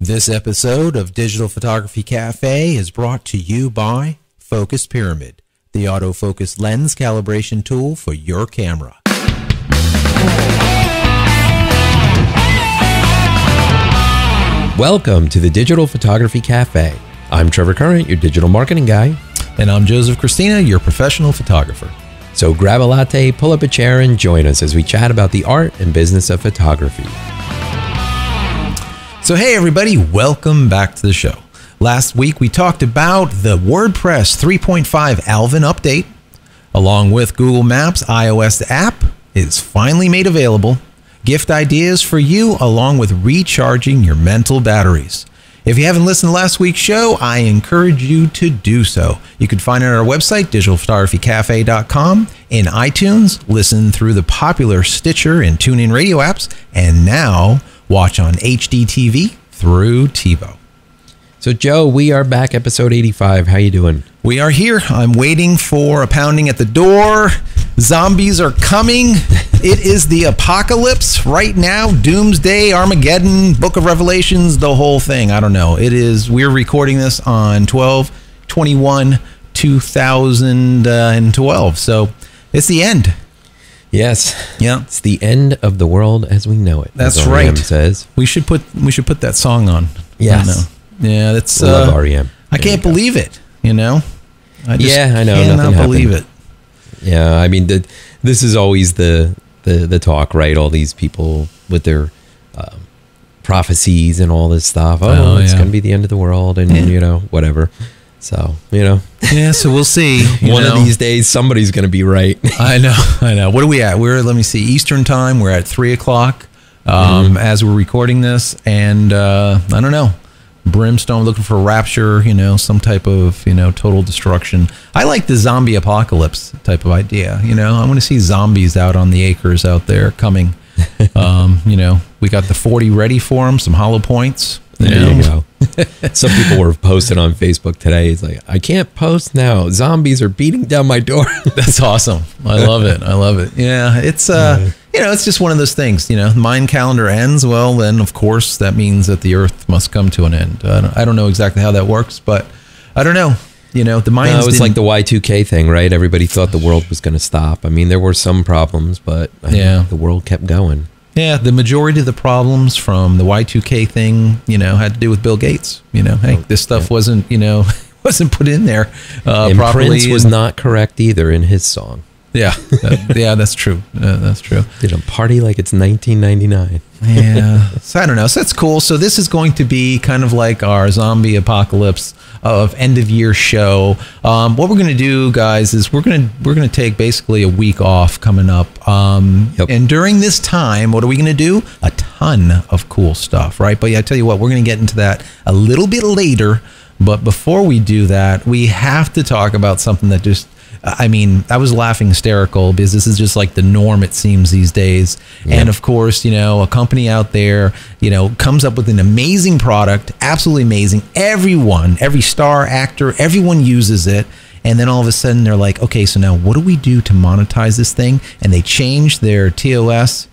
This episode of Digital Photography Cafe is brought to you by Focus Pyramid, the autofocus lens calibration tool for your camera. Welcome to the Digital Photography Cafe. I'm Trevor Current, your digital marketing guy. And I'm Joseph Christina, your professional photographer. So grab a latte, pull up a chair, and join us as we chat about the art and business of photography. So hey everybody, welcome back to the show. Last week we talked about the WordPress 3.5 Alvin update, along with Google Maps iOS app is finally made available, gift ideas for you, along with recharging your mental batteries. If you haven't listened to last week's show, I encourage you to do so. You can find it on our website, digitalphotographycafe.com, in iTunes, listen through the popular Stitcher and TuneIn radio apps, and now watch on HD TV through TiVo. So Joe, we are back, episode 85. How you doing? We are here. I'm waiting for a pounding at the door. Zombies are coming. It is the apocalypse right now. Doomsday, Armageddon, Book of Revelations, the whole thing. I don't know. It is. We're recording this on 12/21/2012. So it's the end. Yes. Yeah. It's the end of the world as we know it. That's as right. R.E.M. says. We should put that song on. Yes. Yeah, that's love R.E.M. I can't believe it, you know? I know. Cannot believe it. Yeah, I mean, this is always the talk, right? All these people with their prophecies and all this stuff. It's going to be the end of the world and, you know, whatever. So, you know. Yeah, so we'll see. One of these days, somebody's going to be right. I know. What are we at? Let me see, Eastern time. We're at 3 o'clock as we're recording this. And I don't know. Brimstone, looking for rapture, you know, some type of, you know, total destruction. I like the zombie apocalypse type of idea. You know, I want to see zombies out on the acres out there coming. You know, we got the 40 ready for them, some hollow points. There you go. Some people were posting on Facebook today. It's like, I can't post now. Zombies are beating down my door. That's awesome. I love it. I love it. Yeah, it's you know, it's just one of those things. You know, Mayan calendar ends. Well, then of course that means that the Earth must come to an end. I don't know exactly how that works, but I don't know. You know, the Mayans. It was like the Y2K thing, right? Everybody thought the world was going to stop. I mean, there were some problems, but I think the world kept going. Yeah, the majority of the problems from the Y2K thing, you know, had to do with Bill Gates. You know, hey, this stuff wasn't, you know, wasn't put in there and properly. Prince was not correct either in his song. Yeah, yeah, that's true. That's true. Did a party like it's 1999. Yeah, so I don't know. So that's cool. So this is going to be kind of like our zombie apocalypse of end of year show. What we're going to do, guys, is we're going to take basically a week off coming up. And during this time, what are we going to do? A ton of cool stuff, right? But yeah, I tell you what, we're going to get into that a little bit later. But before we do that, we have to talk about something that just, I mean, I was laughing hysterical because this is just like the norm, it seems, these days. Yeah. And of course, you know, a company out there, you know, comes up with an amazing product, absolutely amazing. Every star, actor, everyone uses it. And then all of a sudden they're like, okay, so now what do we do to monetize this thing? And they change their TOS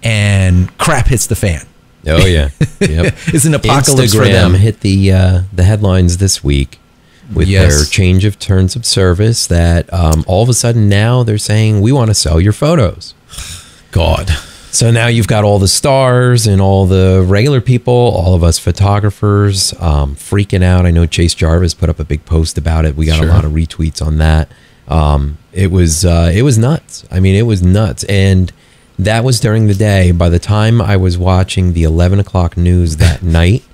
and crap hits the fan. Oh, yeah. Yep. It's an apocalypse Instagram for them. Hit the headlines this week with their change of terms of service that all of a sudden now they're saying, we want to sell your photos. God. So now you've got all the stars and all the regular people, all of us photographers freaking out. I know Chase Jarvis put up a big post about it. We got a lot of retweets on that. It was nuts. I mean, it was nuts. And that was during the day. By the time I was watching the 11 o'clock news that night,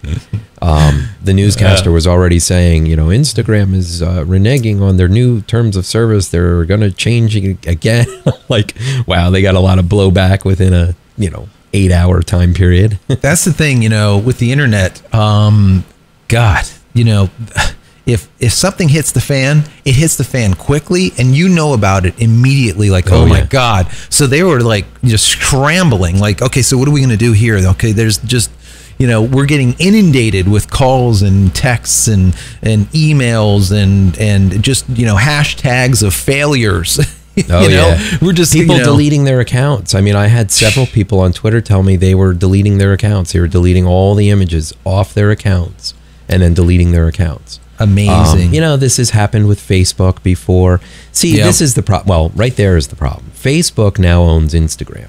the newscaster was already saying, you know, Instagram is reneging on their new terms of service. They're going to change it again. Like, wow, they got a lot of blowback within a, you know, 8-hour time period. That's the thing, you know, with the internet. God, you know, if something hits the fan, it hits the fan quickly and you know about it immediately, like, oh my God. So they were like just scrambling, like, okay, so what are we going to do here? Okay, there's just, you know, we're getting inundated with calls and texts and emails and just, you know, hashtags of failures. Oh, yeah. We're just people deleting their accounts. I mean, I had several people on Twitter tell me they were deleting their accounts. They were deleting all the images off their accounts and then deleting their accounts. Amazing. This has happened with Facebook before. See, this is the problem. Well, right there is the problem. Facebook now owns Instagram.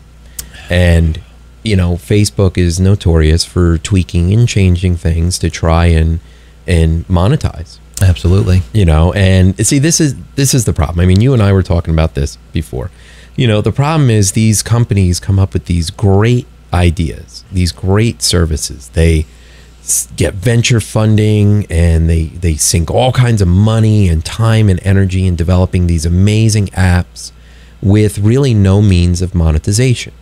And, Facebook is notorious for tweaking and changing things to try and monetize. Absolutely. And see, this is the problem. I mean, you and I were talking about this before. The problem is these companies come up with these great ideas, these great services. They get venture funding and they sink all kinds of money and time and energy in developing these amazing apps with really no means of monetization.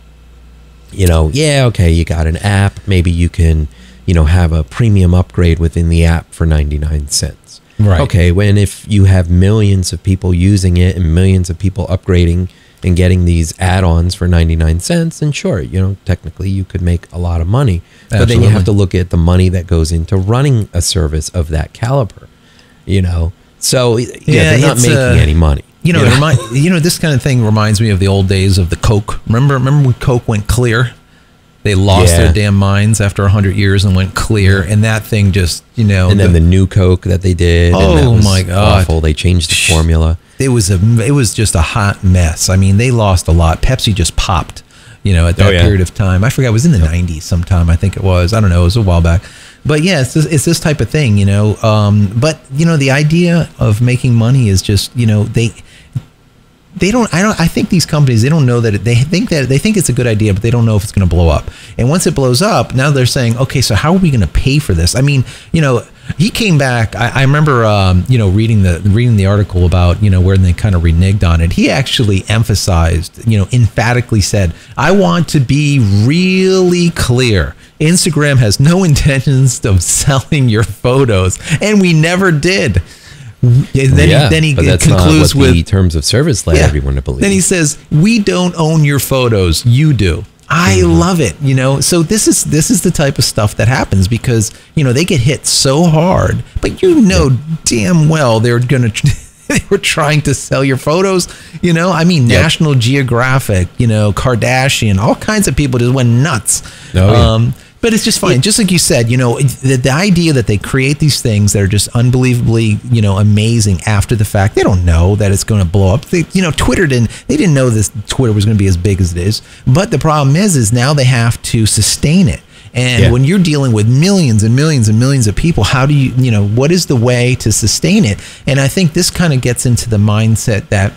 Okay, you got an app, maybe you can have a premium upgrade within the app for 99 cents. Right. Okay, when if you have millions of people using it and millions of people upgrading and getting these add-ons for 99 cents, then sure, technically you could make a lot of money. Absolutely. But then you have to look at the money that goes into running a service of that caliber, So they're not making any money. This kind of thing reminds me of the old days of the Coke. Remember when Coke went clear? They lost their damn minds after 100 years and went clear, and that thing just, And then the new Coke that they did. Oh, and that was my God! Awful. They changed the formula. It was just a hot mess. I mean, they lost a lot. Pepsi just popped, at that period of time. I forgot. It was in the 90s sometime. I think it was. I don't know. It was a while back. But yeah, it's this type of thing, But the idea of making money is just, I think these companies, they don't know that they think it's a good idea, but they don't know if it's going to blow up. And once it blows up, now they're saying, okay, so how are we going to pay for this? I mean, he came back. I remember, reading the article about, where they kind of reneged on it. He actually emphasized, emphatically said, I want to be really clear. Instagram has no intentions of selling your photos. And we never did. Then he concludes with the terms of service led everyone to believe. Then he says, "We don't own your photos, you do." I love it, So this is the type of stuff that happens because they get hit so hard, but damn well they were trying to sell your photos. I mean, National Geographic, Kardashian, all kinds of people just went nuts. But it's just fine. Just like you said, the idea that they create these things that are just unbelievably, amazing after the fact. They don't know that it's going to blow up. Twitter they didn't know this Twitter was going to be as big as it is. But the problem is now they have to sustain it. And when you're dealing with millions and millions and millions of people, how do you, what is the way to sustain it? And I think this kind of gets into the mindset that,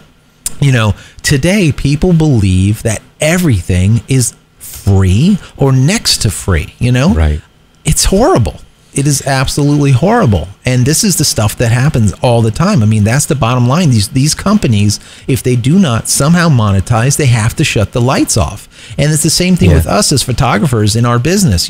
today people believe that everything is free or next to free, Right. It's horrible. It is absolutely horrible. And this is the stuff that happens all the time. I mean, that's the bottom line. These companies, if they do not somehow monetize, they have to shut the lights off. And it's the same thing with us as photographers in our business.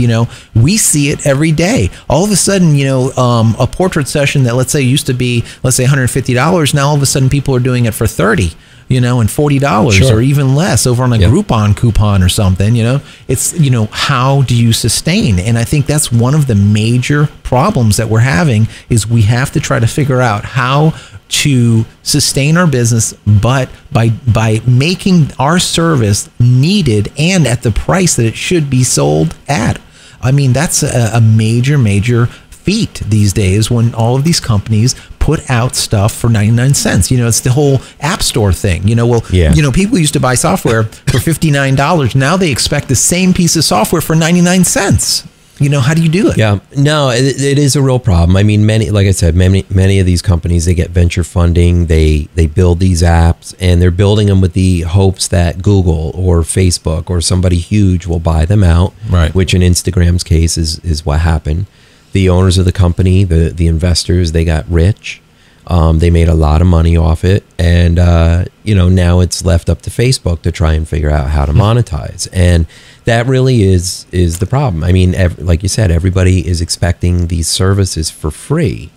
We see it every day. All of a sudden, a portrait session that let's say used to be, let's say $150, now all of a sudden people are doing it for $30. And $40 or even less over on a Groupon coupon or something, it's, how do you sustain? And I think that's one of the major problems that we're having is we have to try to figure out how to sustain our business, but by making our service needed and at the price that it should be sold at. I mean, that's a major feat these days when all of these companies put out stuff for 99 cents. It's the whole App Store thing. People used to buy software for $59. Now they expect the same piece of software for 99 cents. How do you do it? Yeah, no, it is a real problem. I mean, like I said, many of these companies, they get venture funding, they build these apps, and they're building them with the hopes that Google or Facebook or somebody huge will buy them out, right? Which in Instagram's case is what happened. The owners of the company, the investors, they got rich. They made a lot of money off it. And, now it's left up to Facebook to try and figure out how to monetize. And that really is the problem. I mean, like you said, everybody is expecting these services for free.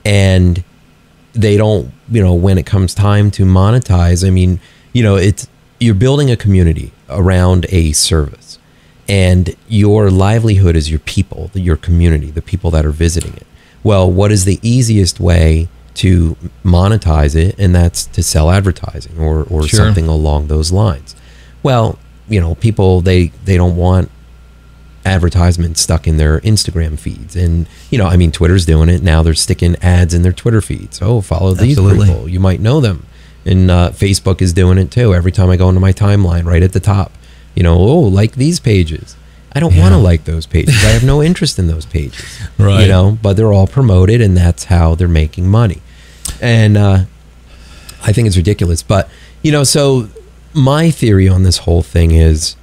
And they don't, when it comes time to monetize, I mean, you're building a community around a service. And your livelihood is your people, your community, the people that are visiting it. Well, what is the easiest way to monetize it, and that's to sell advertising or Sure. something along those lines. Well, you know, people, they don't want advertisements stuck in their Instagram feeds. And, you know, I mean, Twitter's doing it now. They're sticking ads in their Twitter feeds. Oh, follow these Absolutely. people. You might know them. And Facebook is doing it too. Every time I go into my timeline, right at the top, you know, oh, like these pages. I don't want to like those pages. I have no interest in those pages. Right. You know, but they're all promoted, and that's how they're making money. And I think it's ridiculous. But, you know, so my theory on this whole thing is,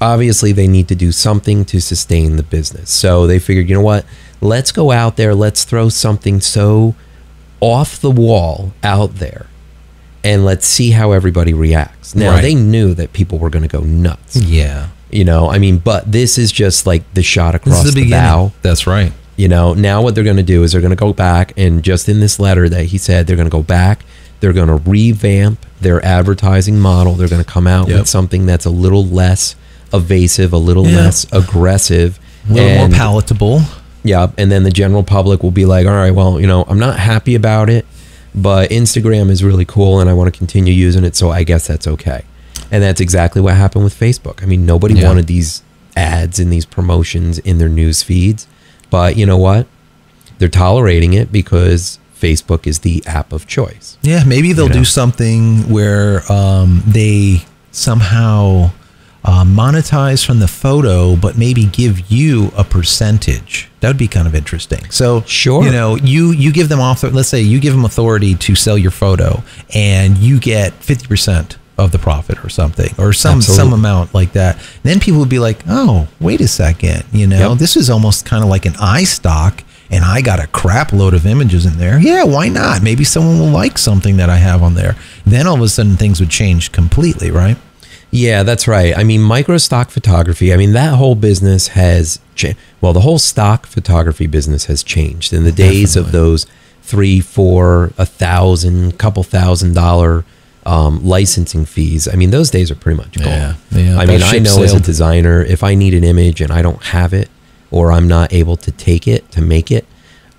obviously they need to do something to sustain the business. So they figured, you know what, let's go out there, let's throw something so off the wall out there, and let's see how everybody reacts. Now, Right. they knew that people were going to go nuts. Yeah. You know, I mean, but this is just like the shot This across is the the beginning. bow. That's right. You know, now what they're going to do is they're going to go back, and just in this letter that he said, they're going to go back, they're going to revamp their advertising model. They're going to come out with something that's a little less evasive, a little less aggressive, A little more palatable. Yeah, and then the general public will be like, all right, well, you know, I'm not happy about it, but Instagram is really cool and I want to continue using it, so I guess that's okay. And that's exactly what happened with Facebook. I mean, nobody wanted these ads and these promotions in their news feeds, but you know what? They're tolerating it because Facebook is the app of choice. Yeah, maybe they'll do something where they somehow monetize from the photo, but maybe give you a percentage. That would be kind of interesting. So, you know, you give them let's say you give them authority to sell your photo, and you get 50% of the profit or something, or some amount like that. Then people would be like, oh, wait a second, you know, this is almost kind of like an iStock, and I got a crap load of images in there. Yeah, why not? Maybe someone will like something that I have on there. Then all of a sudden things would change completely, right? Yeah, that's right. I mean, micro stock photography, I mean, that whole business has changed. Well, the whole stock photography business has changed. In the days of those $3,000, $4,000, $1,000, couple $1,000 licensing fees, I mean, those days are pretty much gone. Yeah, I mean, I know as a designer, if I need an image and I don't have it, or I'm not able to take it to make it,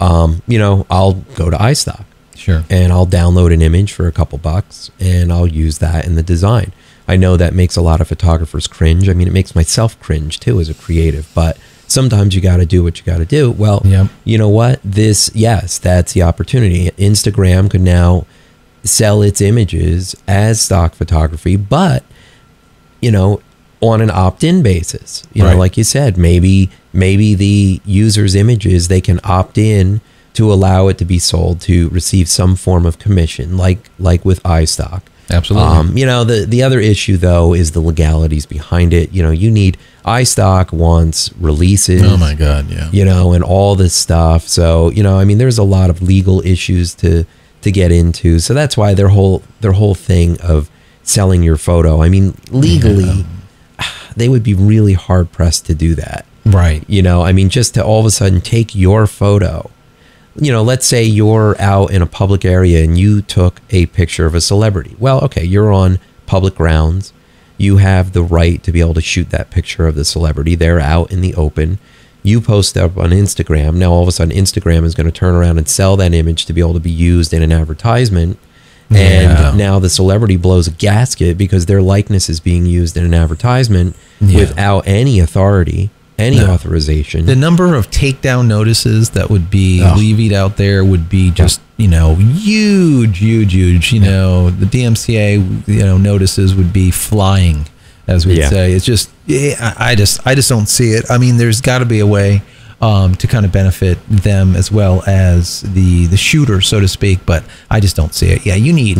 you know, I'll go to iStock. Sure. And I'll download an image for a couple bucks, and I'll use that in the design. I know that makes a lot of photographers cringe. I mean, it makes myself cringe too as a creative, but sometimes you got to do what you got to do. Well, you know what? Yes, that's the opportunity. Instagram could now sell its images as stock photography, but, you know, on an opt-in basis. You know, like you said, maybe the user's images, they can opt in to allow it to be sold to receive some form of commission, like with iStock. Absolutely. You know, the other issue though is the legalities behind it. You know, you need iStock wants releases. Oh my God, yeah. You know, and all this stuff. So, you know, I mean, there's a lot of legal issues to get into. So that's why their whole thing of selling your photo, I mean, legally, they would be really hard pressed to do that. Right. You know, I mean, just to all of a sudden take your photo. You know, let's say you're out in a public area and you took a picture of a celebrity. Well, okay, you're on public grounds. You have the right to be able to shoot that picture of the celebrity. They're out in the open. You post up on Instagram. Now, all of a sudden, Instagram is going to turn around and sell that image to be able to be used in an advertisement. And now the celebrity blows a gasket because their likeness is being used in an advertisement without any authority. Any authorization. The number of takedown notices that would be levied out there would be just, you know, huge. You know, the DMCA, you know, notices would be flying, as we'd say. It's just, I just don't see it. I mean, there's got to be a way to kind of benefit them as well as the shooter, so to speak. But I just don't see it. Yeah, you need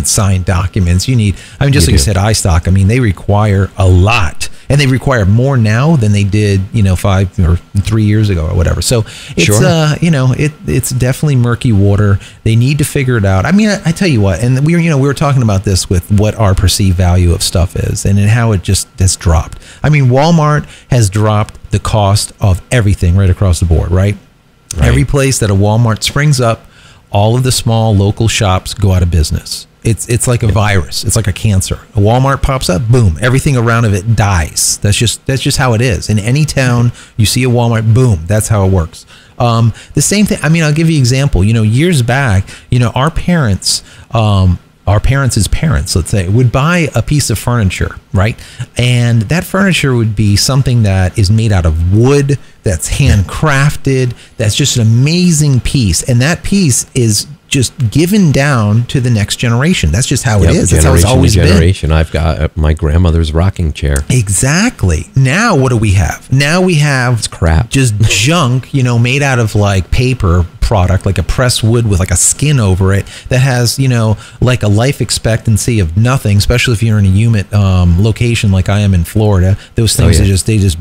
signed documents. You need, I mean, just like you said, iStock. I mean, they require a lot. And they require more now than they did, you know, 5 or 3 years ago or whatever. So it's, you know, it's definitely murky water. They need to figure it out. I mean, I tell you what, and we were talking about this with what our perceived value of stuff is and how it just has dropped. I mean, Walmart has dropped the cost of everything right across the board, right? Every place that a Walmart springs up, all of the small local shops go out of business. It's like a virus. It's like a cancer. A Walmart pops up, boom, everything around of it dies. That's just how it is. In any town, you see a Walmart, boom, that's how it works. The same thing. I mean, I'll give you an example. You know, years back, you know, our parents' parents, let's say, would buy a piece of furniture, right? And that furniture would be something that is made out of wood, that's handcrafted, that's just an amazing piece. And that piece is just given down to the next generation. That's just how it is. That's how it's always been. I've got my grandmother's rocking chair. Exactly. Now what do we have? Now we have it's crap. Just junk, you know, made out of like paper product, like a pressed wood with like a skin over it that has, you know, like a life expectancy of nothing, especially if you're in a humid location like I am in Florida. Those things they just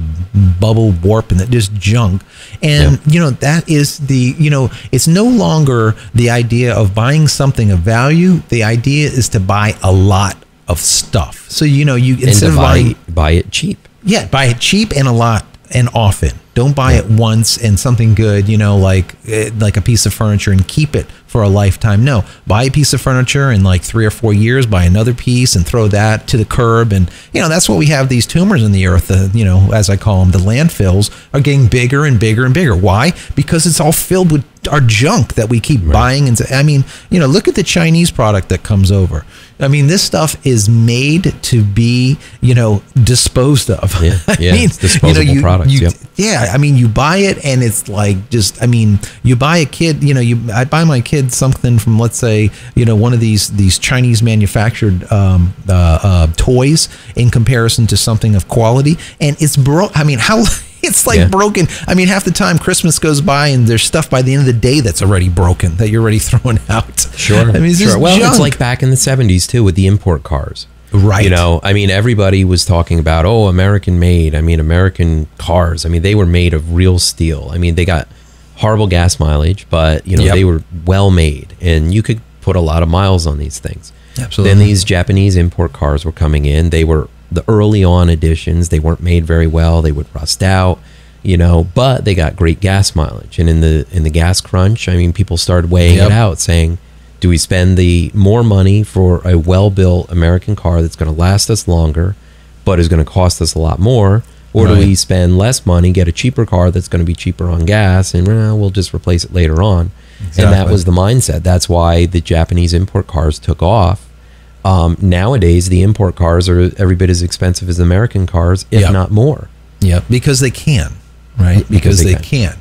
bubble, warp, and that just junk. And you know, that is the, you know, it's no longer the idea of buying something of value. The idea is to buy a lot of stuff. So, you know, you instead of buy it cheap. Yeah, buy it cheap and a lot and often. Don't buy it once and something good, you know, like a piece of furniture and keep it for a lifetime. No, buy a piece of furniture in like 3 or 4 years, buy another piece and throw that to the curb. And, you know, that's what we have these tumors in the earth, you know, as I call them, the landfills are getting bigger and bigger and bigger. Why? Because it's all filled with our junk that we keep buying. And I mean, you know, look at the Chinese product that comes over. I mean, this stuff is made to be, you know, disposed of. Yeah, I mean, it's disposable products. Yeah, I mean, you buy it and it's like just, I mean, you buy a kid, you know, I buy my kid something from, let's say, you know, one of these Chinese manufactured toys in comparison to something of quality, and it's I mean, how it's like broken. I mean, half the time Christmas goes by and there's stuff by the end of the day that's already broken that you're already throwing out. Sure. I mean, sure. Well, it's like back in the 70s too with the import cars. Right. You know, I mean, everybody was talking about, oh, American made. I mean, American cars. I mean, they were made of real steel. I mean, they got horrible gas mileage, but, you know, they were well made and you could put a lot of miles on these things. Absolutely. Then these Japanese import cars were coming in. They were the early on editions. They weren't made very well. They would rust out, you know, but they got great gas mileage. And in the gas crunch, I mean, people started weighing it out saying, do we spend the more money for a well-built American car that's going to last us longer, but is going to cost us a lot more? Or do we spend less money, get a cheaper car that's going to be cheaper on gas, and we'll just replace it later on? Exactly. And that was the mindset. That's why the Japanese import cars took off. Nowadays, the import cars are every bit as expensive as American cars, if not more. Yeah, because they can, right? Because they can.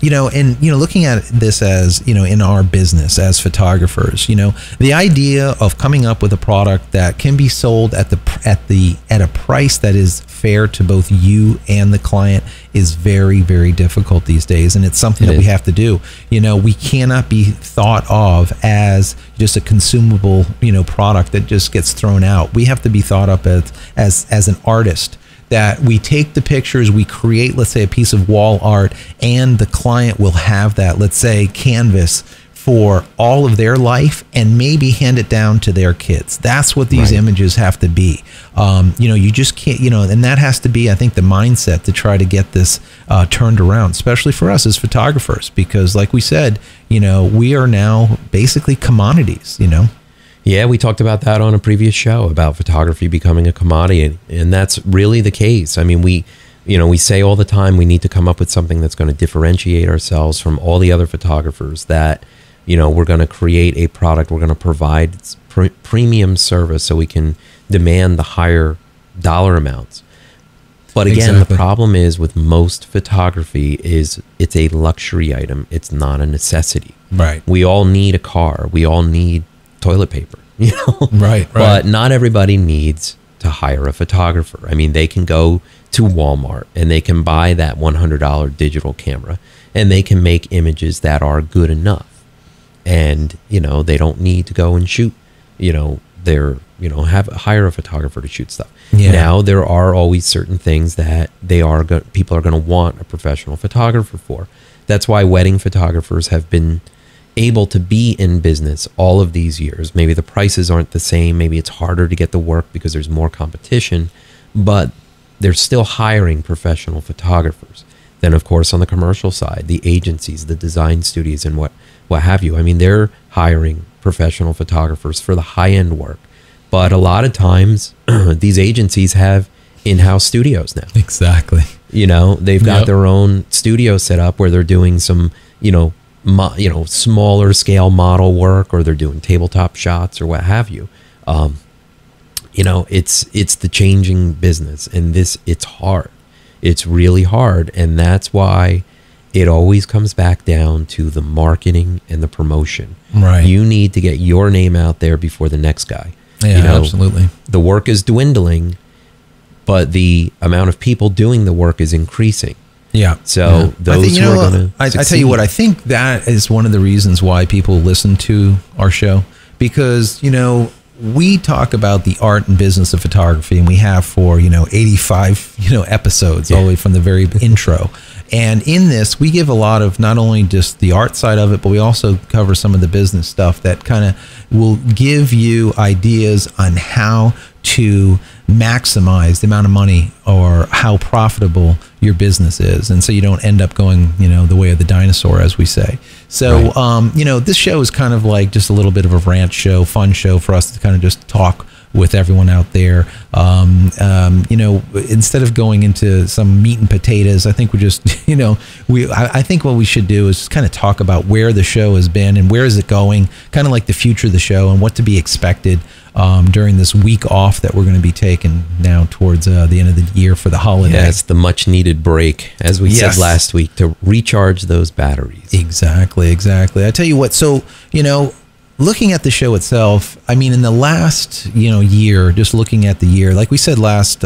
You know, and, you know, looking at this as, you know, in our business as photographers, you know, the idea of coming up with a product that can be sold at a price that is fair to both you and the client is very, very difficult these days. And it's something that we have to do. You know, we cannot be thought of as just a consumable, you know, product that just gets thrown out. We have to be thought up as an artist, that we take the pictures, we create, let's say, a piece of wall art, and the client will have that, let's say, canvas for all of their life and maybe hand it down to their kids. That's what these images have to be. You know, you just can't, you know, and that has to be, I think, the mindset to try to get this turned around, especially for us as photographers, because like we said, you know, we are now basically commodities, you know. Yeah, we talked about that on a previous show about photography becoming a commodity, and that's really the case. I mean, we say all the time we need to come up with something that's going to differentiate ourselves from all the other photographers, that, you know, we're going to create a product, we're going to provide premium service so we can demand the higher dollar amounts. But again, the problem is with most photography is it's a luxury item. It's not a necessity. Right. We all need a car. We all need toilet paper, you know? Right. But not everybody needs to hire a photographer. I mean, they can go to Walmart and they can buy that $100 digital camera and they can make images that are good enough. And, you know, they don't need to go and shoot, you know, hire a photographer to shoot stuff. Yeah. Now, there are always certain things that people are going to want a professional photographer for. That's why wedding photographers have been able to be in business all of these years. Maybe the prices aren't the same. Maybe it's harder to get the work because there's more competition, but they're still hiring professional photographers. Then, of course, on the commercial side, the agencies, the design studios, and what have you. I mean, they're hiring professional photographers for the high-end work. But a lot of times, these agencies have in-house studios now. Exactly. You know, they've got their own studio set up where they're doing some, smaller scale model work, or they're doing tabletop shots or what have you. It's the changing business, and it's hard. It's really hard, and that's why it always comes back down to the marketing and the promotion. Right. You need to get your name out there before the next guy. Yeah, absolutely. The work is dwindling, but the amount of people doing the work is increasing. Yeah. So those who are going to I tell you what, I think that is one of the reasons why people listen to our show, because, we talk about the art and business of photography, and we have for, 85, episodes all the way from the very intro. And in this, we give a lot of not only just the art side of it, but we also cover some of the business stuff that kind of will give you ideas on how to maximize the amount of money or how profitable your business is. And so you don't end up going, the way of the dinosaur, as we say. So, right. This show is kind of like just a little bit of a rant show, fun show for us to kind of just talk with everyone out there. Instead of going into some meat and potatoes, I think we just, I think what we should do is just kind of talk about where the show has been and where is it going, kind of like the future of the show and what to be expected during this week off that we're going to be taking now towards the end of the year for the holiday. Yeah, it's the much needed break, as we said last week, to recharge those batteries. Exactly. I tell you what, so, looking at the show itself, I mean, in the last, year, just looking at the year, like we said last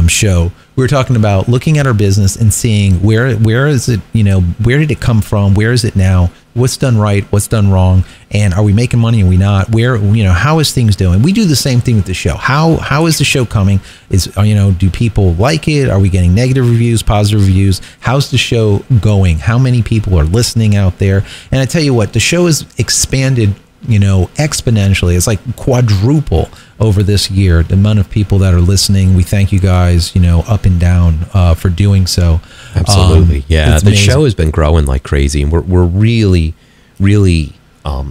show, we were talking about looking at our business and seeing where is it, where did it come from? Where is it now? What's done right? What's done wrong? And are we making money? Are we not? Where, how is things doing? We do the same thing with the show. How is the show coming? Do people like it? Are we getting negative reviews, positive reviews? How's the show going? How many people are listening out there? And I tell you what, the show has expanded, exponentially. It's like quadruple over this year, the amount of people that are listening. We thank you guys, up and down for doing so. Absolutely. The show has been growing like crazy, and we're really, really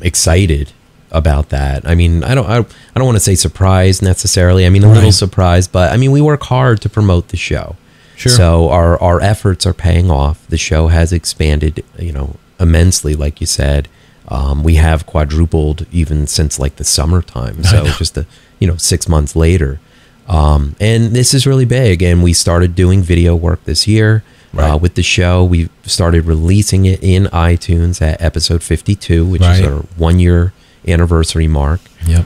excited about that. I mean, I don't want to say surprised necessarily. I mean, a little surprised, but I mean, we work hard to promote the show. Sure. So our efforts are paying off. The show has expanded, immensely, like you said. We have quadrupled even since like the summertime. So just 6 months later. And this is really big. And we started doing video work this year with the show. We started releasing it in iTunes at episode 52, which is our 1 year anniversary mark. Yep.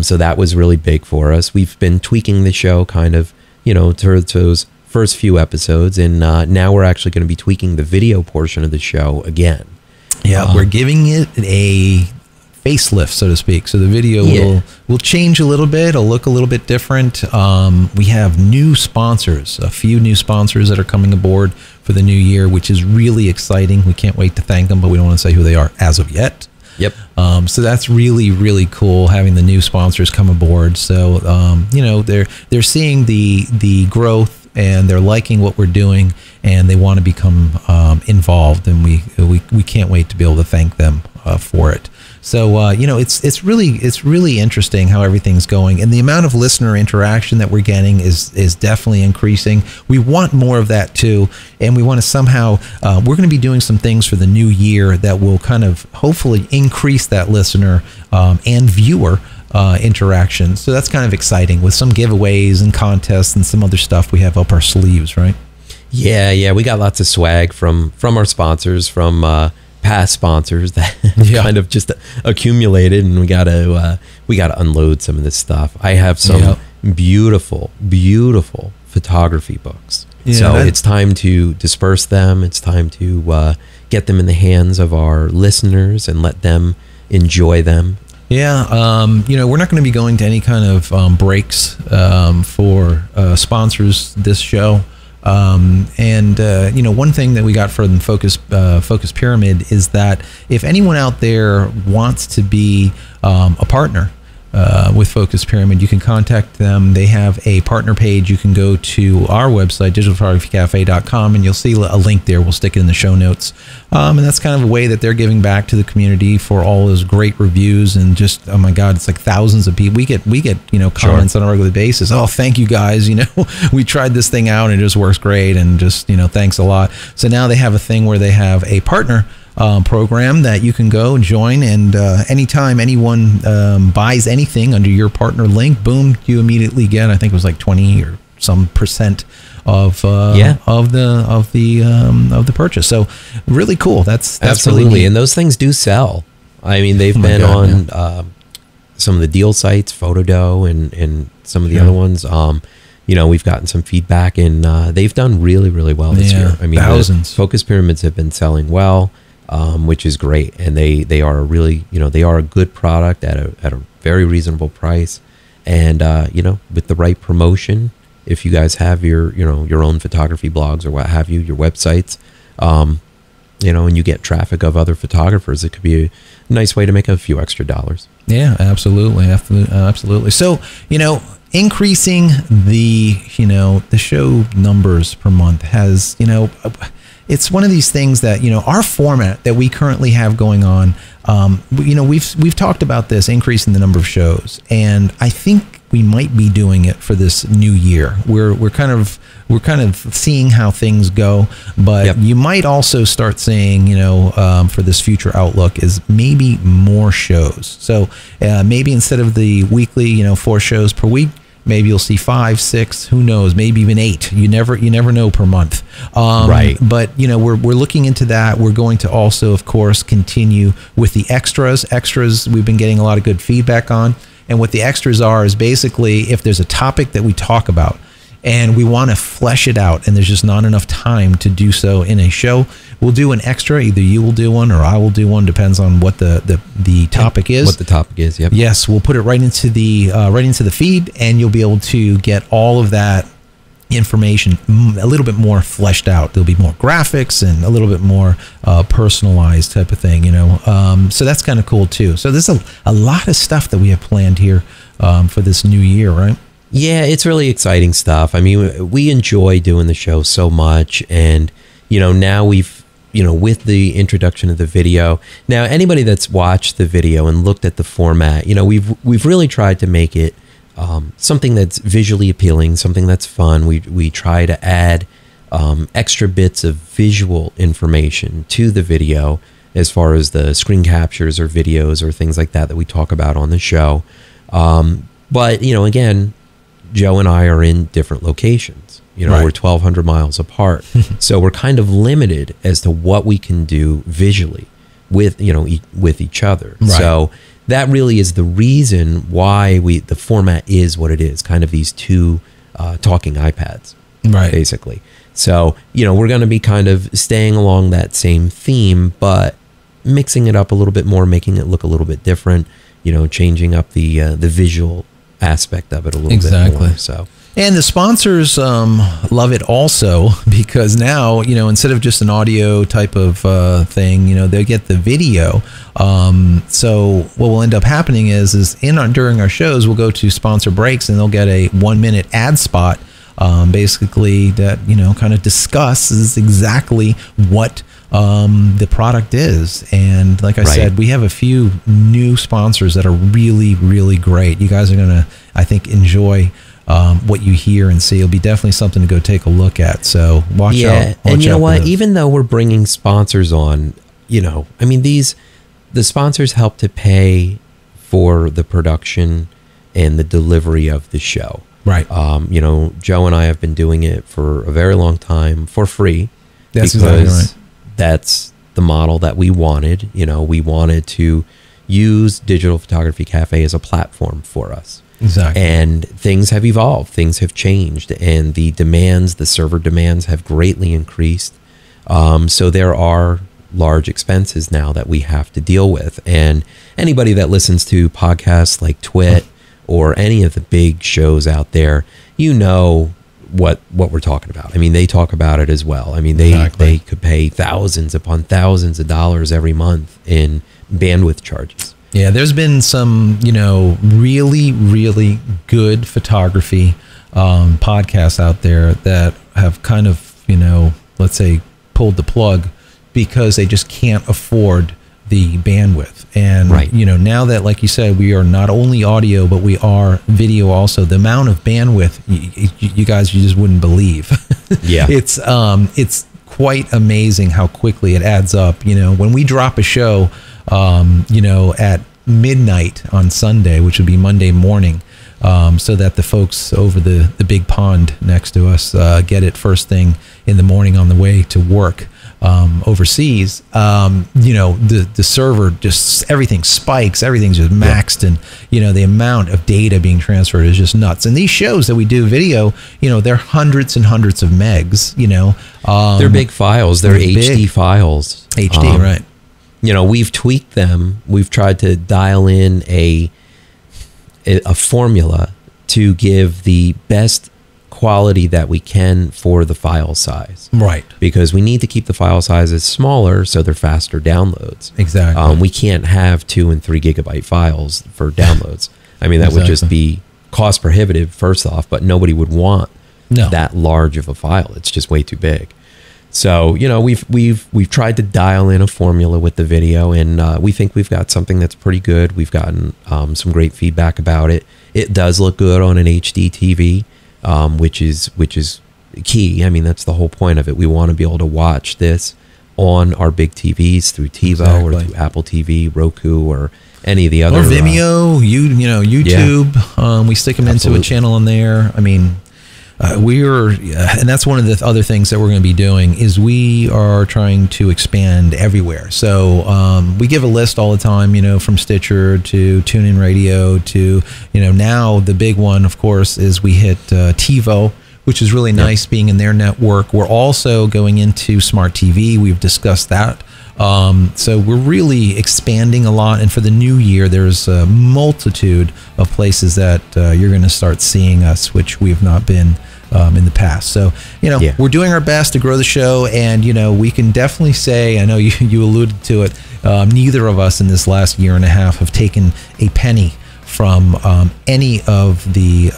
So that was really big for us. We've been tweaking the show kind of, to those first few episodes. And now we're actually going to be tweaking the video portion of the show again. Yeah, we're giving it a facelift, so to speak. So the video will change a little bit. It'll look a little bit different. We have new sponsors, a few new sponsors that are coming aboard for the new year, which is really exciting. We can't wait to thank them, but we don't want to say who they are as of yet. Yep. So that's really, really cool having the new sponsors come aboard. So, they're seeing the growth, and they're liking what we're doing, and they want to become involved, and we can't wait to be able to thank them for it. So it's really interesting how everything's going, and the amount of listener interaction that we're getting is definitely increasing. We want more of that too, and we want to somehow we're going to be doing some things for the new year that will kind of hopefully increase that listener and viewer interaction. So that's kind of exciting, with some giveaways and contests and some other stuff we have up our sleeves, right? Yeah, we got lots of swag from our sponsors, from past sponsors that kind of just accumulated, and we gotta unload some of this stuff. I have some beautiful photography books. So it's time to disperse them. It's time to get them in the hands of our listeners and let them enjoy them. Yeah, we're not going to be going to any kind of breaks for sponsors this show. One thing that we got from Focus Pyramid is that if anyone out there wants to be a partner with Focus Pyramid, you can contact them. They have a partner page. You can go to our website, digitalphotographycafe.com, and you'll see a link there. We'll stick it in the show notes. And that's kind of a way that they're giving back to the community for all those great reviews, and just, oh my God, it's like thousands of people. We get comments on a regular basis. Oh, thank you guys. We tried this thing out and it just works great, and just, thanks a lot. So now they have a thing where they have a partner program that you can go and join, and anytime anyone buys anything under your partner link, boom, you immediately get, I think it was like 20 or some percent of the purchase. So really cool. That's absolutely really neat. And those things do sell. I mean, they've been on some of the deal sites, Photodo, and some of the other ones. We've gotten some feedback, and they've done really, really well this year. I mean, thousands. Focus Pyramids have been selling well, which is great. And they are really, they are a good product at a very reasonable price. And, with the right promotion, if you guys have your own photography blogs or what have you, your websites, and you get traffic of other photographers, it could be a nice way to make a few extra dollars. Yeah, absolutely. Absolutely. So, increasing the show numbers per month has, it's one of these things that, our format that we currently have going on, we've talked about this, increasing the number of shows, and I think we might be doing it for this new year. We're kind of seeing how things go, but you might also start seeing, for this future outlook, is maybe more shows. So maybe instead of the weekly, 4 shows per week, maybe you'll see 5, 6, who knows, maybe even 8. You never know per month. Right. But we're looking into that. We're going to also, of course, continue with the extras. Extras, we've been getting a lot of good feedback on. And what the extras are is basically, if there's a topic that we talk about and we want to flesh it out, and there's just not enough time to do so in a show, we'll do an extra. Either you will do one or I will do one, depends on what the topic is. What the topic is, yep. Yes, we'll put it right into the feed, and you'll be able to get all of that information a little bit more fleshed out. There'll be more graphics and a little bit more personalized type of thing, so that's kind of cool too. So there's a lot of stuff that we have planned here for this new year, right? Yeah, it's really exciting stuff. I mean, we enjoy doing the show so much, and now we've with the introduction of the video. Now, anybody that's watched the video and looked at the format, we've really tried to make it something that's visually appealing, something that's fun. We try to add extra bits of visual information to the video, as far as the screen captures or videos or things like that we talk about on the show. But again, Joe and I are in different locations. Right. We're 1,200 miles apart, so we're kind of limited as to what we can do visually with with each other. Right. So that really is the reason why the format is what it is, kind of these two talking iPads, right? Basically. So, we're going to be kind of staying along that same theme, but mixing it up a little bit more, making it look a little bit different, changing up the visual aspect of it a little bit more. So. And the sponsors love it also, because now, instead of just an audio type of thing, they get the video. So what will end up happening is during our shows, we'll go to sponsor breaks, and they'll get a 1-minute ad spot, basically that, kind of discusses exactly what the product is. And like I said, we have a few new sponsors that are really, really great. You guys are going to, I think, enjoy what you hear and see. It'll be definitely something to go take a look at. So watch out. And you know what? Even though we're bringing sponsors on, I mean, the sponsors help to pay for the production and the delivery of the show. Right. Joe and I have been doing it for a very long time for free. That's exactly right. That's the model that we wanted. We wanted to use Digital Photography Cafe as a platform for us. Exactly. And things have evolved, things have changed, and the server demands have greatly increased. So there are large expenses now that we have to deal with. And anybody that listens to podcasts like Twit or any of the big shows out there, what we're talking about. I mean, they talk about it as well. I mean, they could pay thousands upon thousands of dollars every month in bandwidth charges. Yeah, there's been some, really, really good photography podcasts out there that have kind of, let's say, pulled the plug because they just can't afford the bandwidth. And, now that, like you said, we are not only audio, but we are video also, the amount of bandwidth, you guys, you just wouldn't believe. Yeah. It's quite amazing how quickly it adds up. When we drop a show, at midnight on Sunday, which would be Monday morning, so that the folks over the big pond next to us get it first thing in the morning on the way to work overseas. The server, just everything spikes, everything's just maxed, and the amount of data being transferred is just nuts. And these shows that we do video, they're hundreds and hundreds of megs. They're big files. They're HD big files. HD, right? We've tweaked them. We've tried to dial in a formula to give the best quality that we can for the file size. Right. Because we need to keep the file sizes smaller so they're faster downloads. Exactly. We can't have 2 and 3 gigabyte files for downloads. I mean, that would just be cost prohibitive, first off, but nobody would want that large of a file. It's just way too big. So, we've tried to dial in a formula with the video, and we think we've got something that's pretty good. We've gotten some great feedback about it. It does look good on an HD TV, which is key. I mean, that's the whole point of it. We want to be able to watch this on our big TVs through TiVo or through Apple TV, Roku, or any of the other. Or Vimeo, YouTube. Yeah. We stick them into a channel on there. I mean, and that's one of the other things that we're going to be doing is we are trying to expand everywhere. So we give a list all the time, from Stitcher to TuneIn Radio to, now the big one, of course, is we hit TiVo, which is really nice being in their network. We're also going into smart TV. We've discussed that. So we're really expanding a lot. And for the new year, there's a multitude of places that you're going to start seeing us, which we have not been in the past. So, we're doing our best to grow the show. And, we can definitely say, I know you alluded to it, neither of us in this last year and a half have taken a penny from any of the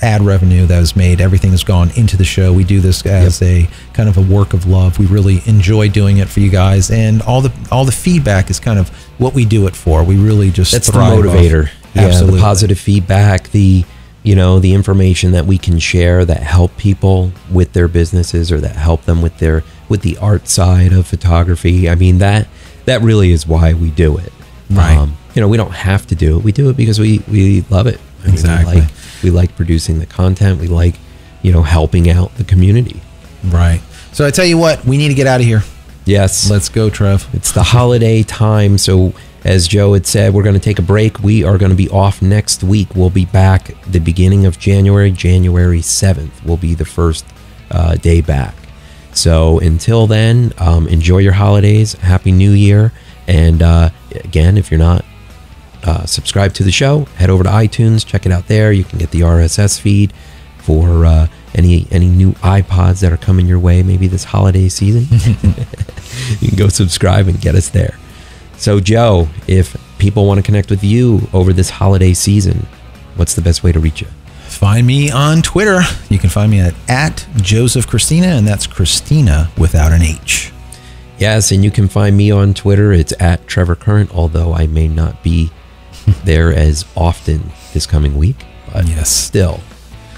ad revenue that is made. Everything has gone into the show. We do this as a kind of a work of love. We really enjoy doing it for you guys, and all the feedback is kind of what we do it for. We really just that's the motivator. Absolutely. The positive feedback, the information that we can share that help people with their businesses or that help them with the art side of photography. I mean, that really is why we do it. Right. We don't have to do it. We do it because we love it. I mean, exactly. We like producing the content. We like, helping out the community. Right. So I tell you what, we need to get out of here. Yes. Let's go, Trev. It's the holiday time. So as Joe had said, we're going to take a break. We are going to be off next week. We'll be back the beginning of January. January 7th will be the first day back. So until then, enjoy your holidays. Happy New Year. And again, if you're not subscribed to the show, head over to iTunes, check it out there. You can get the RSS feed for any new iPods that are coming your way, maybe this holiday season. You can go subscribe and get us there. So Joe, if people want to connect with you over this holiday season, what's the best way to reach you? Find me on Twitter. You can find me at Joseph Christina, and that's Christina without an H. Yes, and you can find me on Twitter. It's at Trevor Current, although I may not be there as often this coming week. But still,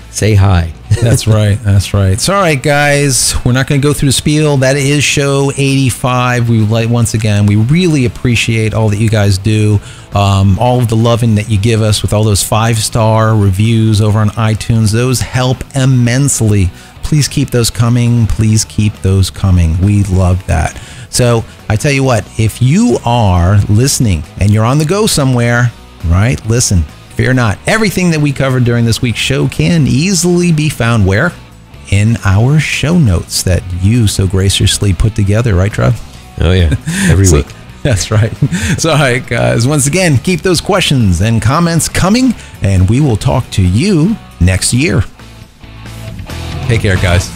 say hi. That's right. That's right. So, all right, guys, we're not going to go through the spiel. That is show 85. Once again, we really appreciate all that you guys do. All of the loving that you give us with all those 5-star reviews over on iTunes. Those help immensely. Please keep those coming. Please keep those coming. We love that. So I tell you what, if you are listening and you're on the go somewhere, right? Listen, fear not. Everything that we covered during this week's show can easily be found where? In our show notes that you so graciously put together, right, Trev? Oh, yeah. Every week. That's right. So, all right, guys, once again, keep those questions and comments coming, and we will talk to you next year. Take care, guys.